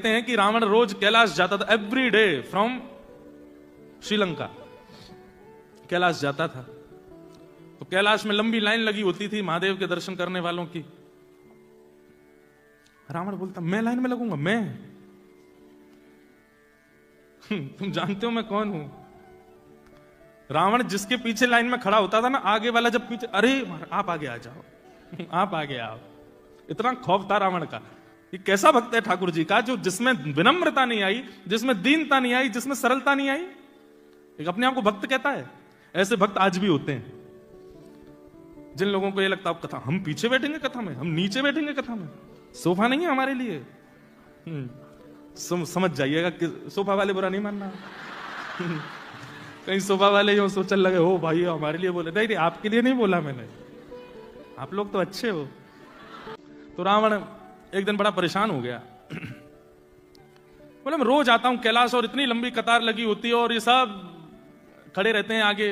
कहते हैं कि रावण रोज कैलाश जाता था, every day from Sri Lanka Kailash जाता था। तो कैलाश में लंबी लाइन लगी होती थी महादेव के दर्शन करने वालों की। रावण बोलता, मैं लाइन में लगूंगा? मैं तुम जानते हो मैं कौन हूं? रावण जिसके पीछे लाइन में खड़ा होता था ना, आगे वाला जब पीछे, अरे आप आगे आ जाओ, आप आगे आओ। इतना खौफ था रावण का। ये कैसा भक्त है ठाकुर जी का, जो जिसमें विनम्रता नहीं आई, जिसमें दीनता नहीं आई, जिसमें सरलता नहीं आई। एक अपने आप को भक्त कहता है। ऐसे भक्त आज भी होते हैं, जिन लोगों को ये लगता है कथा हम पीछे बैठेंगे, कथा में हम नीचे बैठेंगे, कथा में सोफा नहीं है हमारे लिए। समझ जाइएगा कि सोफा वाले बुरा नहीं मानना। कहीं सोफा वाले यूं सोचने लगे हो भाई हमारे लिए बोले, नहीं आपके लिए नहीं बोला मैंने, आप लोग तो अच्छे हो। तो रावण एक दिन बड़ा परेशान हो गया। बोले मैं रोज आता हूं कैलाश और इतनी लंबी कतार लगी होती है और ये सब खड़े रहते हैं आगे।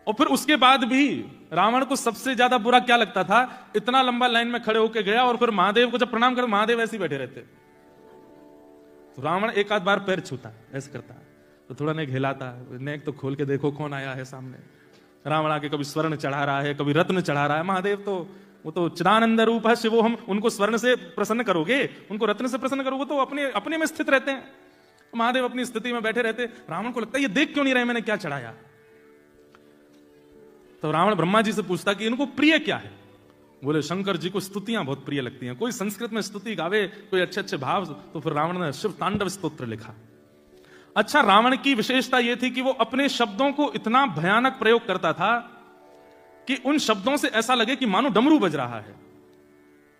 और फिर उसके बाद भी रावण को सबसे ज्यादा बुरा क्या लगता था, इतना लंबा लाइन में खड़े होके गया और फिर महादेव को जब प्रणाम कर, महादेव ऐसे ही बैठे रहते। तो रावण एक आध बार पैर छूता, ऐसे करता, तो थोड़ा नेक हिलाता, नेक तो खोल के देखो कौन आया है सामने। रावण आके कभी स्वर्ण चढ़ा रहा है, कभी रत्न चढ़ा रहा है। महादेव तो वो तो चिदानंद रूप है शिवो, हम उनको स्वर्ण से प्रसन्न करोगे, उनको रत्न से प्रसन्न करोगे तो अपने अपने में स्थित रहते हैं। महादेव अपनी स्थिति में बैठे रहते। रावण को लगता है ये देख क्यों नहीं रहे मैंने क्या चढ़ाया। तो रावण ब्रह्मा जी से पूछता कि इनको प्रिय क्या है। बोले शंकर जी को स्तुतियां बहुत प्रिय लगती हैं, कोई संस्कृत में स्तुति गावे, कोई अच्छे अच्छे भाव। तो फिर रावण ने शिव तांडव स्तोत्र लिखा। अच्छा, रावण की विशेषता यह थी कि वो अपने शब्दों को इतना भयानक प्रयोग करता था कि उन शब्दों से ऐसा लगे कि मानो डमरू बज रहा है।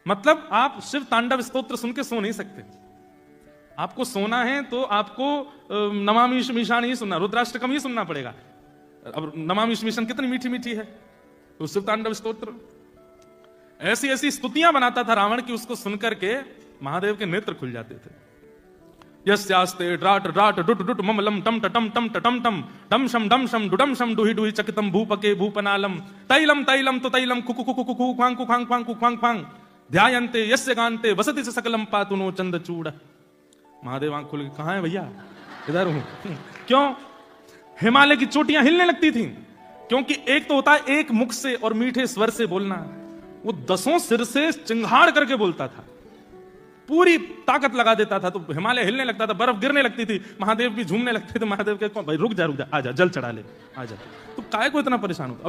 मतलब आप शिव तांडव स्तोत्र सुन के सो नहीं सकते। आपको सोना है तो आपको नमामि मीशान ही सुनना, रुद्राष्टकम ही सुनना पड़ेगा। अब नमामि मीशन कितनी मीठी मीठी है, तो शिव तांडव स्तोत्र ऐसी ऐसी स्तुतियां बनाता था रावण की उसको सुनकर के महादेव के नेत्र खुल जाते थे। यस्यास्ते ड्राट ड्राट डुट डुट ममलम टम टम टम टम टम डम शम डम शम डुडम शम डुहि डुहि चकितम भूपके भूपनालम तैलम तैलम तो तैलम Kuku Kuku Kuku Quang कुखांग Quang कुखांग Quang ध्यायन्ते यस्य गान्ते वसति स सकलम पातुनो चंदचूड़। महादेव आंख खुल के, कहां है भैया? इधर हूं। क्यों? हिमालय की चोटियां हिलने लगती थीं, क्योंकि एक तो होता है एक मुख से और मीठे स्वर से बोलना, वो 10 सिर से चिंगाड़ करके बोलता था, पूरी ताकत लगा देता था। तो हिमालय हिलने लगता था, बर्फ गिरने लगती थी, महादेव भी झूमने लगते थे। महादेव के भाई रुक जा आजा, जल चढ़ा ले, आजा। तो काय को इतना परेशान होता।